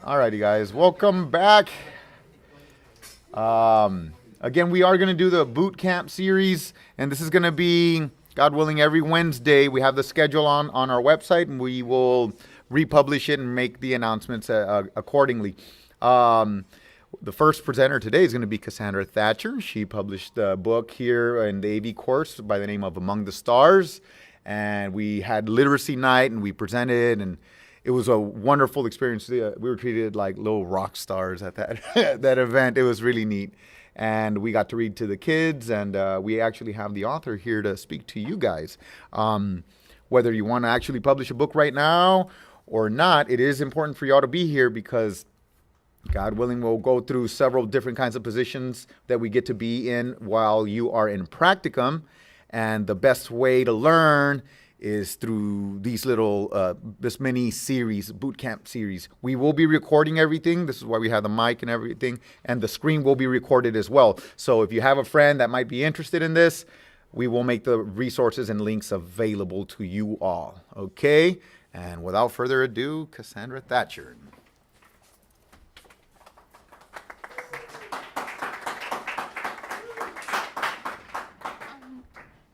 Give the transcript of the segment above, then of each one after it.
Alrighty, guys, welcome back. Again, we are going to do the boot camp series, and this is going to be, God willing, every Wednesday. We have the schedule on our website, and we will republish it and make the announcements accordingly. The first presenter today is going to be Cassandra Thatcher. She published a book here in the AV course by the name of Among the Stars, and we had literacy night, and we presented, and it was a wonderful experience. We were treated like little rock stars at that that event. It was really neat. And we got to read to the kids, and we actually have the author here to speak to you guys. Whether you want to actually publish a book right now or not, it is important for y'all to be here because, God willing, we'll go through several different kinds of positions that we get to be in while you are in practicum. And the best way to learn is through these little, this mini series, boot camp series. We will be recording everything. This is why we have the mic and everything. And the screen will be recorded as well. So if you have a friend that might be interested in this, we will make the resources and links available to you all. Okay? And without further ado, Cassandra Thatcher.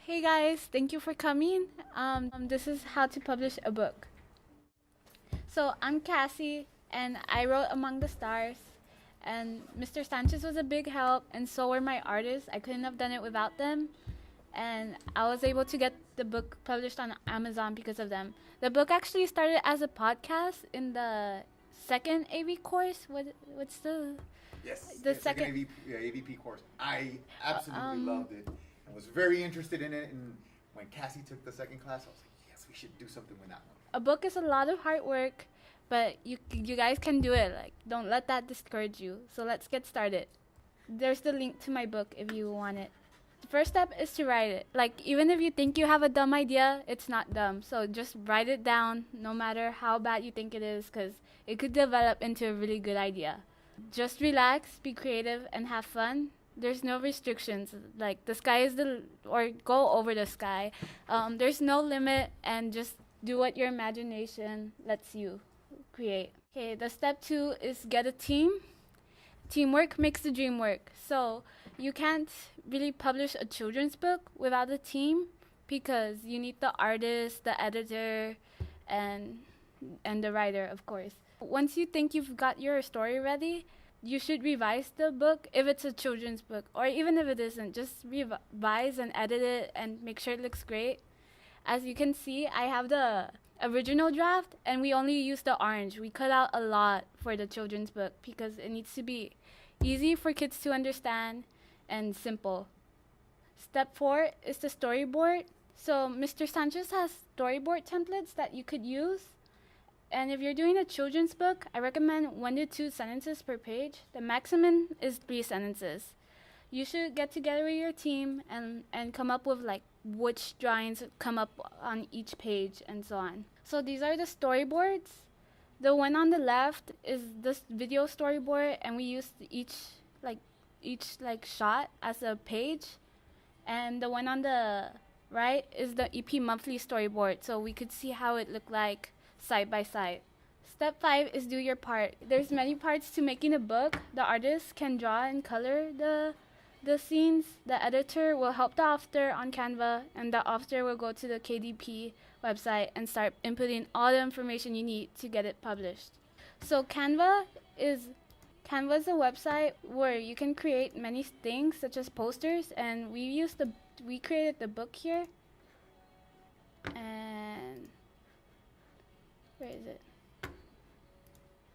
Hey guys, thank you for coming. This is how to publish a book. So I'm Cassie, and I wrote Among the Stars, and Mr. Sanchez was a big help, and so were my artists. I couldn't have done it without them, and I was able to get the book published on Amazon because of them. The book actually started as a podcast in the second AV course. What's the... Yes, the second AVP course. I absolutely loved it. I was very interested in it, and when Cassie took the second class, I was like, yes, we should do something with that one. A book is a lot of hard work, but you guys can do it. Like, don't let that discourage you. So let's get started. There's the link to my book if you want it. The first step is to write it. Like, even if you think you have a dumb idea, it's not dumb. So just write it down, no matter how bad you think it is, because it could develop into a really good idea. Just relax, be creative, and have fun. There's no restrictions, like the sky is or go over the sky. There's no limit, and just do what your imagination lets you create. Okay, the step 2 is get a team. Teamwork makes the dream work. So you can't really publish a children's book without a team because you need the artist, the editor, and the writer, of course. Once you think you've got your story ready, you should revise the book if it's a children's book, or even if it isn't, just revise and edit it and make sure it looks great. As you can see, I have the original draft, and we only use the orange. We cut out a lot for the children's book because it needs to be easy for kids to understand and simple. Step 4 is the storyboard. So Mr. Sanchez has storyboard templates that you could use. And if you're doing a children's book, I recommend 1 to 2 sentences per page. The maximum is 3 sentences. You should get together with your team and come up with like which drawings come up on each page and so on. So these are the storyboards. The one on the left is this video storyboard, and we used each shot as a page. And the one on the right is the EP monthly storyboard, so we could see how it looked like side by side. Step 5 is do your part. There's many parts to making a book. The artist can draw and color the scenes. The editor will help the author on Canva, and the author will go to the KDP website and start inputting all the information you need to get it published. So Canva is a website where you can create many things such as posters, and we created the book here. And where is it?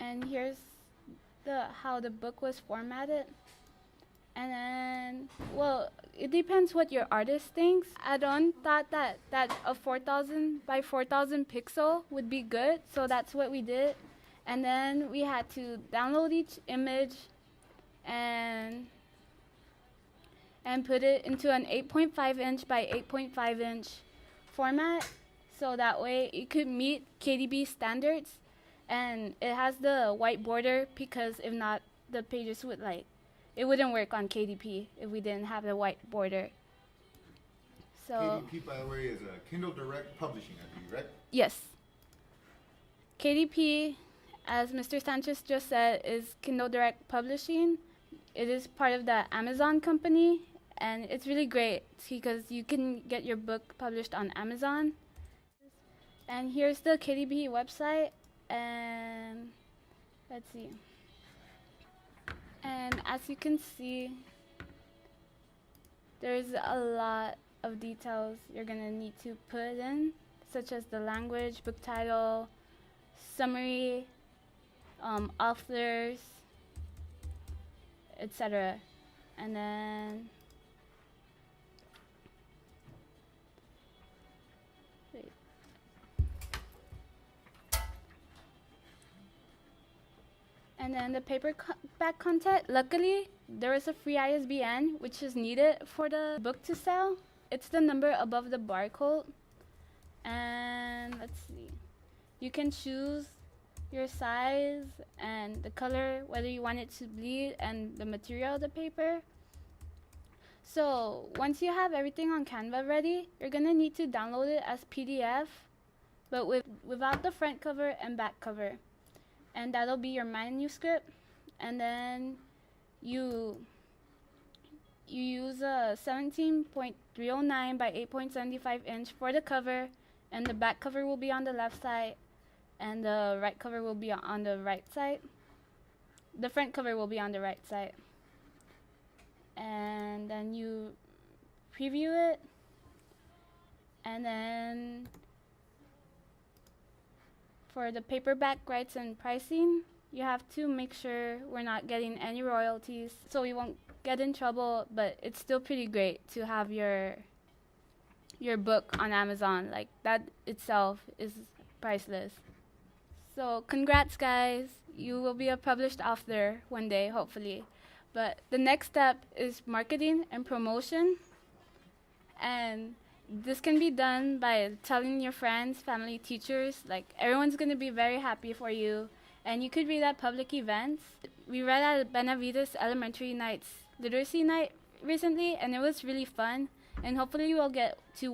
And here's how the book was formatted. And then, well, it depends what your artist thinks. Adon thought that a 4,000 by 4,000 pixel would be good, so that's what we did. And then we had to download each image and put it into an 8.5 inch by 8.5 inch format, so that way it could meet KDB standards, and it has the white border because if not, the pages it wouldn't work on KDP if we didn't have the white border. So KDP, by the way, is a Kindle Direct Publishing, I believe, right? Yes. KDP as Mr. Sanchez just said, is Kindle Direct Publishing. It is part of the Amazon company, and it's really great because you can get your book published on Amazon. And here's the KDB website, and let's see. And as you can see, there's a lot of details you're gonna need to put in, such as the language, book title, summary, authors, etc. And then wait. And then the paperback content, luckily there is a free ISBN which is needed for the book to sell. It's the number above the barcode. And let's see, you can choose your size and the color, whether you want it to bleed, and the material of the paper. So once you have everything on Canva ready, you're gonna need to download it as PDF, but without the front cover and back cover. And that'll be your manuscript. And then you use a 17.309 by 8.75 inch for the cover, and the back cover will be on the left side, and the right cover will be on the right side. The front cover will be on the right side. And then you preview it, and then for the paperback rights and pricing, you have to make sure we're not getting any royalties, so we won't get in trouble, but it's still pretty great to have your book on Amazon. Like, that itself is priceless. So congrats, guys. You will be a published author one day, hopefully. But the next step is marketing and promotion. And this can be done by telling your friends, family, teachers. Like, everyone's going to be very happy for you. And you could read at public events. We read at Benavides Elementary Night's Literacy Night recently, and it was really fun. And hopefully we'll get to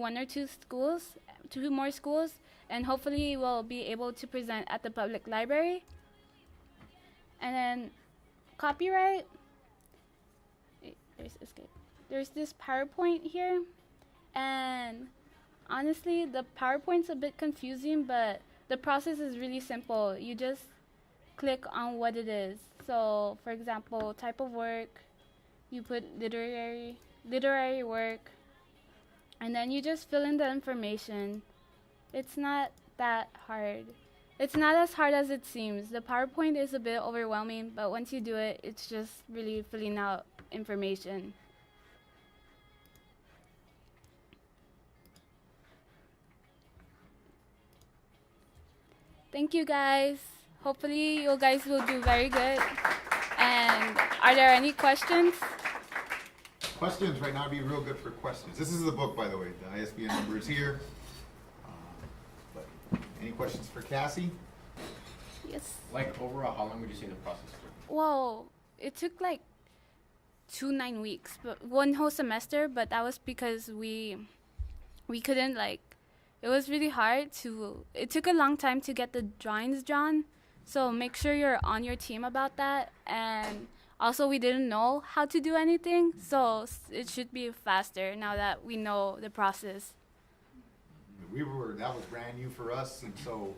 two more schools, and hopefully we'll be able to present at the public library. And then copyright. There's this PowerPoint here, and honestly, the PowerPoint's a bit confusing, but the process is really simple. You just click on what it is. So, for example, type of work, you put literary work, and then you just fill in the information. It's not that hard. It's not as hard as it seems. The PowerPoint is a bit overwhelming, but once you do it, it's just really filling out information. Thank you, guys. Hopefully you guys will do very good. And are there any questions? Questions right now would be real good for questions. This is the book, by the way. The ISBN number is here. But any questions for Cassie? Yes. Like, overall, how long would you say the process took? Well, it took like 9 weeks, but one whole semester. But that was because we couldn't, like, it was really hard to. It took a long time to get the drawings drawn. So make sure you're on your team about that. And also, we didn't know how to do anything, so it should be faster now that we know the process. That was brand new for us, and so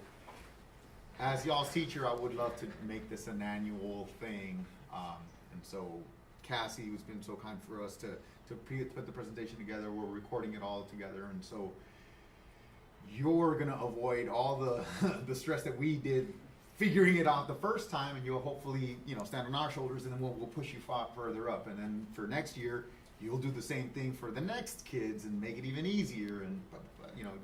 as y'all's teacher, I would love to make this an annual thing. And so Cassie, who's been so kind for us to put the presentation together, we're recording it all together, and so you're gonna avoid all the stress that we did figuring it out the first time, and you'll hopefully, stand on our shoulders, and then we'll push you further up. And then for next year, you'll do the same thing for the next kids and make it even easier, and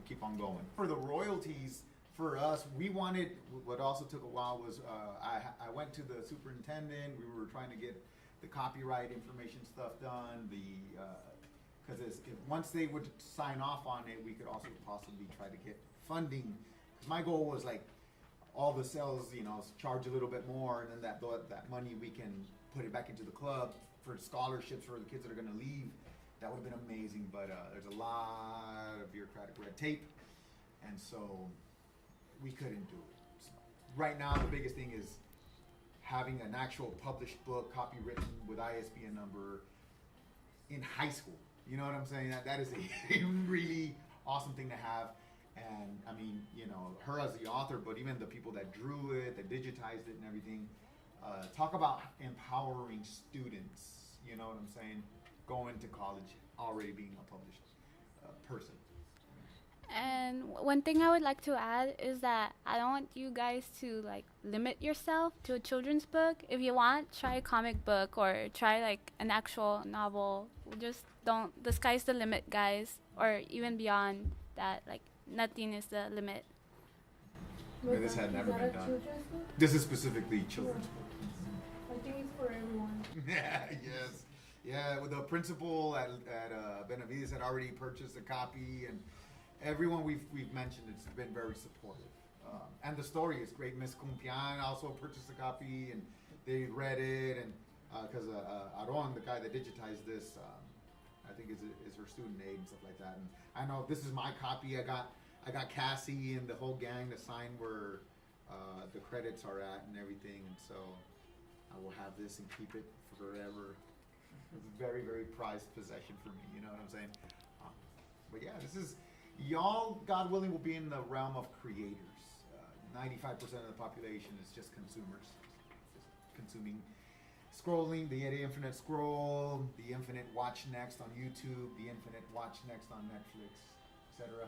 keep on going. For the royalties, for us, we wanted, what also took a while was, I went to the superintendent. We were trying to get the copyright information stuff done, because once they would sign off on it, we could also possibly try to get funding. My goal was like, all the sales, charge a little bit more, and then that money we can put it back into the club for scholarships for the kids that are going to leave. That would have been amazing, but there's a lot of bureaucratic red tape, and so we couldn't do it. So right now the biggest thing is having an actual published book, copywritten with ISBN number in high school. You know what I'm saying? That is a really awesome thing to have. And I mean, you know, her as the author, but even the people that drew it, that digitized it and everything. Talk about empowering students, you know what I'm saying? Going to college, already being a published person. And one thing I would like to add is that I don't want you guys to like limit yourself to a children's book. If you want, try a comic book or try like an actual novel. Just don't, the sky's the limit, guys. Or even beyond that, like nothing is the limit. Yeah, this had never been done. This is specifically children's book. I think it's for everyone. Yeah, yes. Yeah, well, the principal at Benavides had already purchased a copy, and everyone we've mentioned, it's been very supportive. And the story is great. Miss Cumpian also purchased a copy, and they read it, and because Aron, the guy that digitized this, I think is her student aid and stuff like that. And I know this is my copy. I got Cassie and the whole gang to sign where the credits are at and everything, and so I will have this and keep it forever. It's a very, very prized possession for me. You know what I'm saying? But yeah, this is y'all. God willing, will be in the realm of creators. 95% of the population is just consumers, just consuming, scrolling. The infinite scroll, the infinite watch next on YouTube, the infinite watch next on Netflix, etc.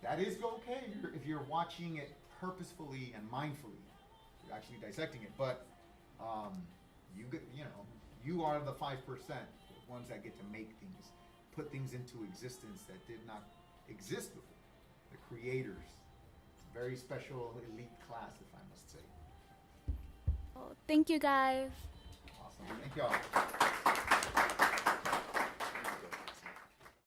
That is okay if you're watching it purposefully and mindfully. You're actually dissecting it, but you are the 5%, the ones that get to make things, put things into existence that did not exist before. The creators. It's a very special elite class, if I must say. Oh, thank you guys. Awesome. Thank y'all.